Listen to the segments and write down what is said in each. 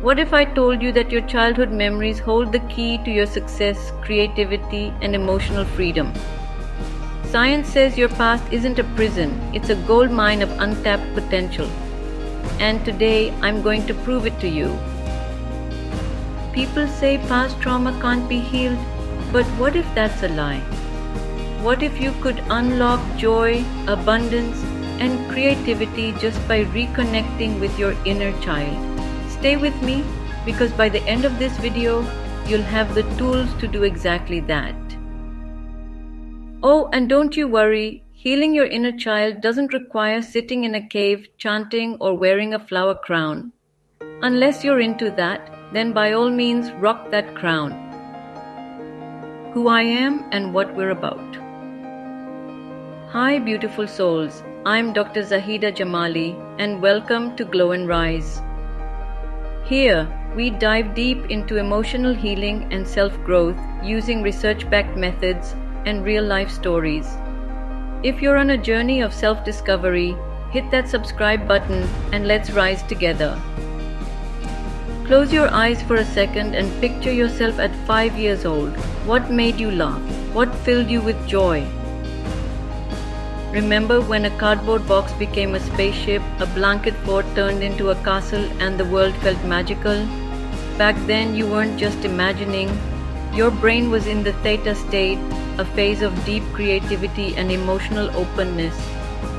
What if I told you that your childhood memories hold the key to your success, creativity, and emotional freedom? Science says your past isn't a prison, it's a gold mine of untapped potential. And today, I'm going to prove it to you. People say past trauma can't be healed, but what if that's a lie? What if you could unlock joy, abundance, and creativity just by reconnecting with your inner child? Stay with me, because by the end of this video, you'll have the tools to do exactly that. Oh, and don't you worry, healing your inner child doesn't require sitting in a cave, chanting, or wearing a flower crown. Unless you're into that, then by all means rock that crown. Who I am and what we're about. Hi beautiful souls, I'm Dr. Zahida Jamali and welcome to Glow and Rise. Here, we dive deep into emotional healing and self-growth using research-backed methods and real-life stories. If you're on a journey of self-discovery, hit that subscribe button and let's rise together. Close your eyes for a second and picture yourself at 5 years old. What made you laugh? What filled you with joy? Remember when a cardboard box became a spaceship, a blanket fort turned into a castle, and the world felt magical? Back then, you weren't just imagining. Your brain was in the theta state, a phase of deep creativity and emotional openness.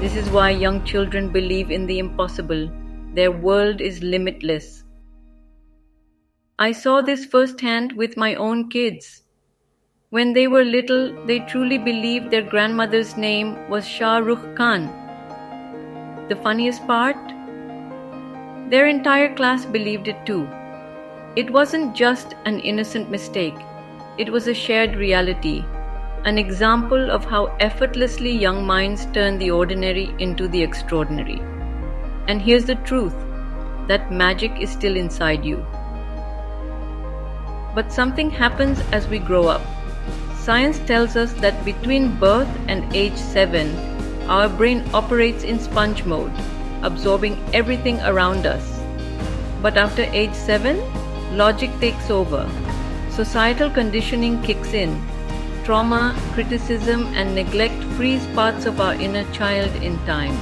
This is why young children believe in the impossible. Their world is limitless. I saw this firsthand with my own kids. When they were little, they truly believed their grandmother's name was Shah Rukh Khan. The funniest part? Their entire class believed it too. It wasn't just an innocent mistake. It was a shared reality, an example of how effortlessly young minds turn the ordinary into the extraordinary. And here's the truth, that magic is still inside you. But something happens as we grow up. Science tells us that between birth and age 7, our brain operates in sponge mode, absorbing everything around us. But after age 7, logic takes over. Societal conditioning kicks in. Trauma, criticism, and neglect freeze parts of our inner child in time.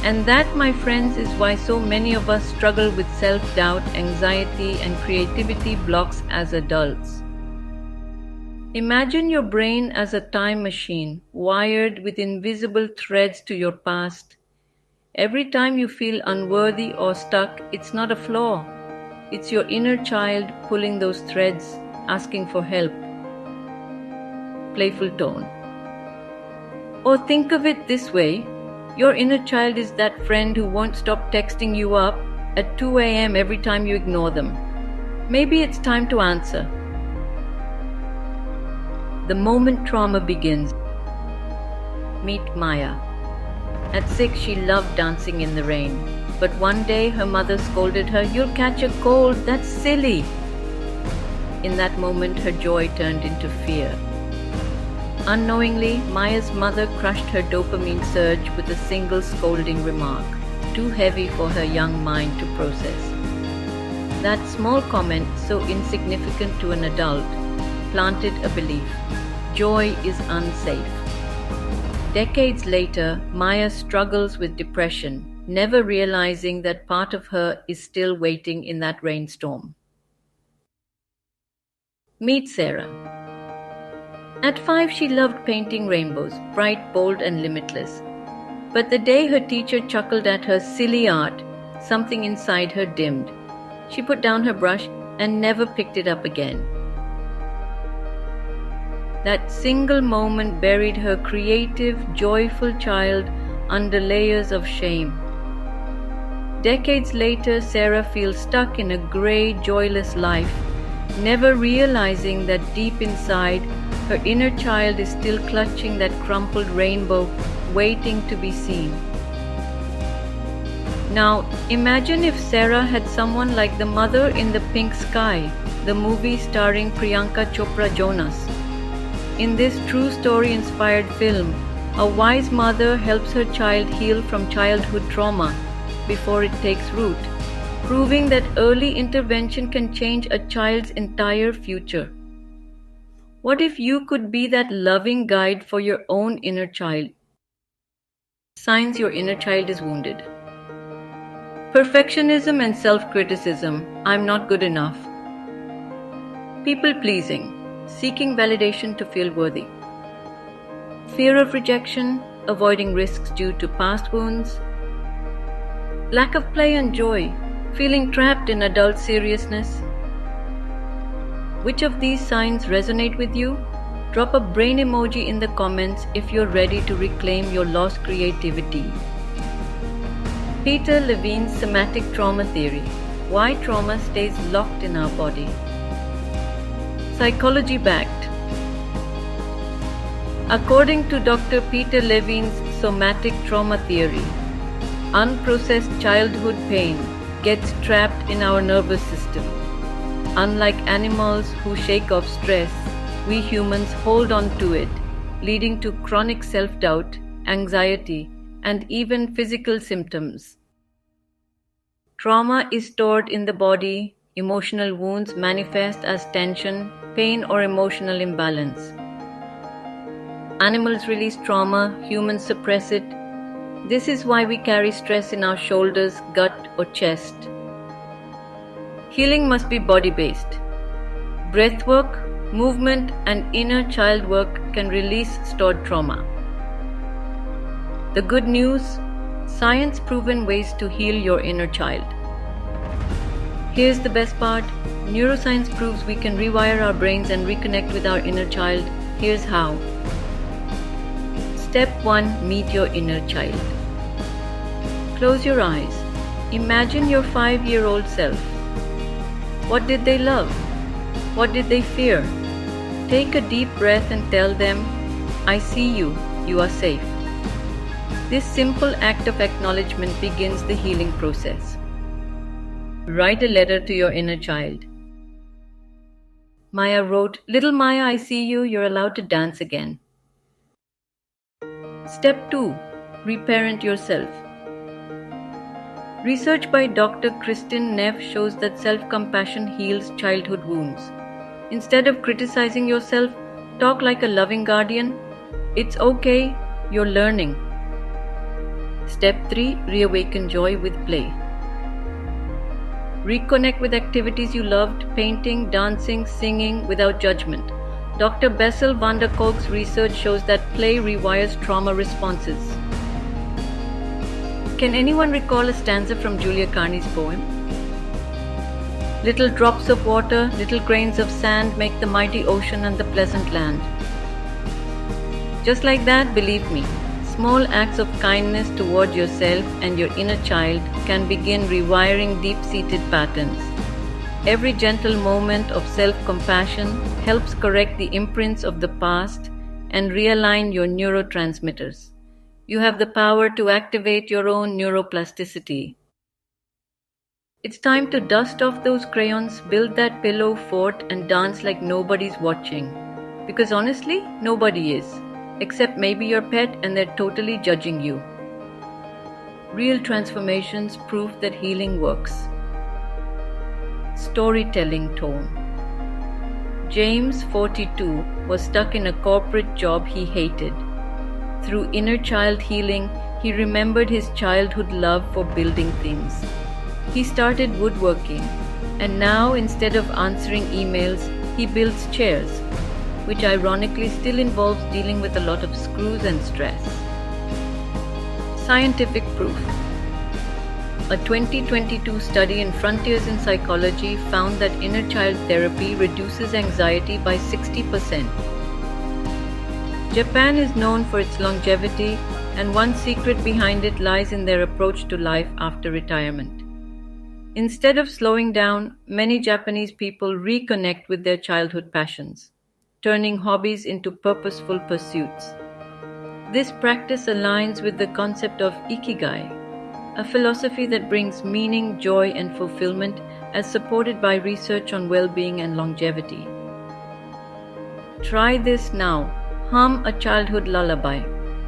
And that, my friends, is why so many of us struggle with self-doubt, anxiety, and creativity blocks as adults. Imagine your brain as a time machine, wired with invisible threads to your past. Every time you feel unworthy or stuck, it's not a flaw. It's your inner child pulling those threads, asking for help. Playful tone. Or think of it this way. Your inner child is that friend who won't stop texting you up at 2 a.m. every time you ignore them. Maybe it's time to answer. The moment trauma begins. Meet Maya. At 6, she loved dancing in the rain. But one day her mother scolded her, "You'll catch a cold, that's silly." In that moment, her joy turned into fear. Unknowingly, Maya's mother crushed her dopamine surge with a single scolding remark, too heavy for her young mind to process. That small comment, so insignificant to an adult, planted a belief. Joy is unsafe. Decades later, Maya struggles with depression, never realizing that part of her is still waiting in that rainstorm. Meet Sarah. At 5, she loved painting rainbows, bright, bold, and limitless. But the day her teacher chuckled at her silly art, something inside her dimmed. She put down her brush and never picked it up again. That single moment buried her creative, joyful child under layers of shame. Decades later, Sarah feels stuck in a gray, joyless life, never realizing that deep inside, her inner child is still clutching that crumpled rainbow, waiting to be seen. Now, imagine if Sarah had someone like the mother in The Pink Sky, the movie starring Priyanka Chopra Jonas. In this true story-inspired film, a wise mother helps her child heal from childhood trauma before it takes root. proving that early intervention can change a child's entire future. What if you could be that loving guide for your own inner child? Signs your inner child is wounded. Perfectionism and self-criticism. I'm not good enough. People pleasing. Seeking validation to feel worthy. Fear of rejection. Avoiding risks due to past wounds. Lack of play and joy. Feeling trapped in adult seriousness. Which of these signs resonate with you? Drop a brain emoji in the comments if you're ready to reclaim your lost creativity. Peter Levine's somatic trauma theory. Why trauma stays locked in our body. Psychology backed. According to Dr. Peter Levine's somatic trauma theory, unprocessed childhood pain gets trapped in our nervous system. Unlike animals who shake off stress, we humans hold on to it, leading to chronic self-doubt, anxiety, and even physical symptoms. Trauma is stored in the body. Emotional wounds manifest as tension, pain, or emotional imbalance. Animals release trauma, humans suppress it. This is why we carry stress in our shoulders, gut, or chest. Healing must be body-based. Breathwork, movement, and inner child work can release stored trauma. The good news: science-proven ways to heal your inner child. Here's the best part: neuroscience proves we can rewire our brains and reconnect with our inner child. Here's how. Step 1. Meet your inner child. Close your eyes. Imagine your 5-year-old self. What did they love? What did they fear? Take a deep breath and tell them, I see you, you are safe. This simple act of acknowledgement begins the healing process. Write a letter to your inner child. Maya wrote, Little Maya, I see you, you're allowed to dance again. Step 2. Reparent yourself. Research by Dr. Kristin Neff shows that self-compassion heals childhood wounds. Instead of criticizing yourself, talk like a loving guardian. It's okay, you're learning. Step 3. Reawaken joy with play. Reconnect with activities you loved, painting, dancing, singing, without judgment. Dr. Bessel van der Kolk's research shows that play rewires trauma responses. Can anyone recall a stanza from Julia Carney's poem? Little drops of water, little grains of sand make the mighty ocean and the pleasant land. Just like that, believe me, small acts of kindness toward yourself and your inner child can begin rewiring deep-seated patterns. Every gentle moment of self-compassion helps correct the imprints of the past and realign your neurotransmitters. You have the power to activate your own neuroplasticity. It's time to dust off those crayons, build that pillow fort, and dance like nobody's watching. Because honestly, nobody is. Except maybe your pet, and they're totally judging you. Real transformations prove that healing works. Storytelling tone. James, 42, was stuck in a corporate job he hated. Through inner child healing, he remembered his childhood love for building things. He started woodworking, and now instead of answering emails, he builds chairs, which ironically still involves dealing with a lot of screws and stress. Scientific proof. A 2022 study in Frontiers in Psychology found that inner child therapy reduces anxiety by 60%. Japan is known for its longevity, and one secret behind it lies in their approach to life after retirement. Instead of slowing down, many Japanese people reconnect with their childhood passions, turning hobbies into purposeful pursuits. This practice aligns with the concept of ikigai, a philosophy that brings meaning, joy, and fulfillment as supported by research on well-being and longevity. Try this now. Hum a childhood lullaby.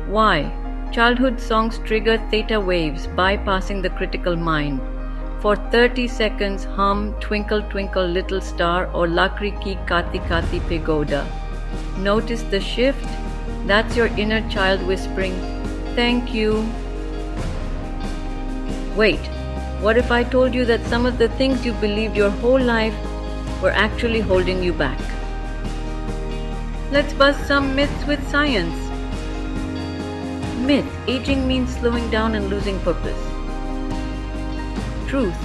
Why? Childhood songs trigger theta waves, bypassing the critical mind. For 30 seconds, hum Twinkle Twinkle Little Star or Lakri Ki Kati Kati Pagoda. Notice the shift? That's your inner child whispering, "Thank you." Wait, what if I told you that some of the things you believed your whole life were actually holding you back? Let's bust some myths with science. Myth: aging means slowing down and losing purpose. Truth: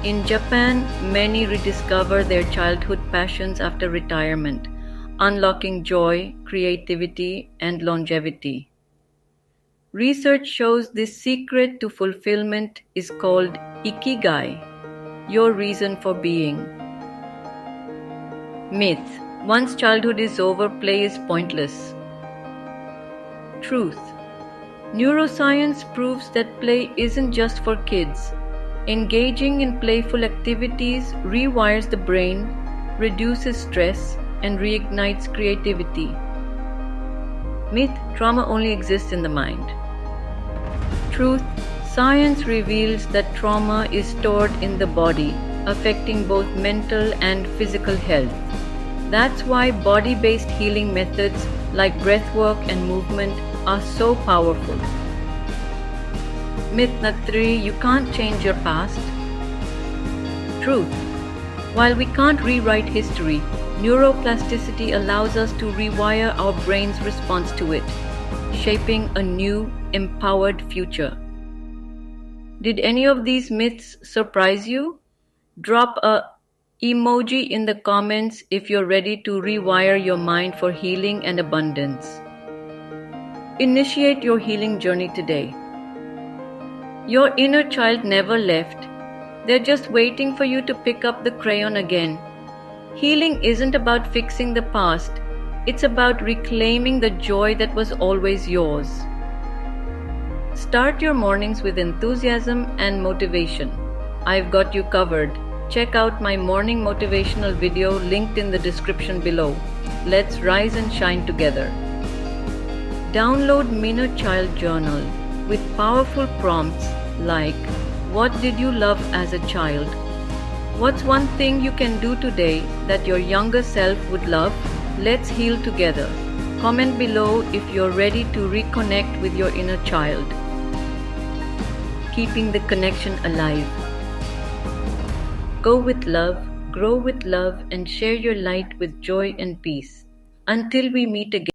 in Japan, many rediscover their childhood passions after retirement, unlocking joy, creativity, and longevity. Research shows this secret to fulfillment is called ikigai, your reason for being. Myth: once childhood is over, play is pointless. Truth: neuroscience proves that play isn't just for kids. Engaging in playful activities rewires the brain, reduces stress, and reignites creativity. Myth: trauma only exists in the mind. Truth: science reveals that trauma is stored in the body, affecting both mental and physical health. That's why body-based healing methods like breathwork and movement are so powerful. Myth number 3: you can't change your past. Truth: while we can't rewrite history, neuroplasticity allows us to rewire our brain's response to it, shaping a new, empowered future. Did any of these myths surprise you? Drop a emoji in the comments if you're ready to rewire your mind for healing and abundance. Initiate your healing journey today. Your inner child never left. They're just waiting for you to pick up the crayon again. Healing isn't about fixing the past. It's about reclaiming the joy that was always yours. Start your mornings with enthusiasm and motivation. I've got you covered. Check out my morning motivational video linked in the description below. Let's rise and shine together. Download Inner Child Journal with powerful prompts like, what did you love as a child? What's one thing you can do today that your younger self would love? Let's heal together. Comment below if you're ready to reconnect with your inner child. Keeping the connection alive. Go with love, grow with love, and share your light with joy and peace. Until we meet again.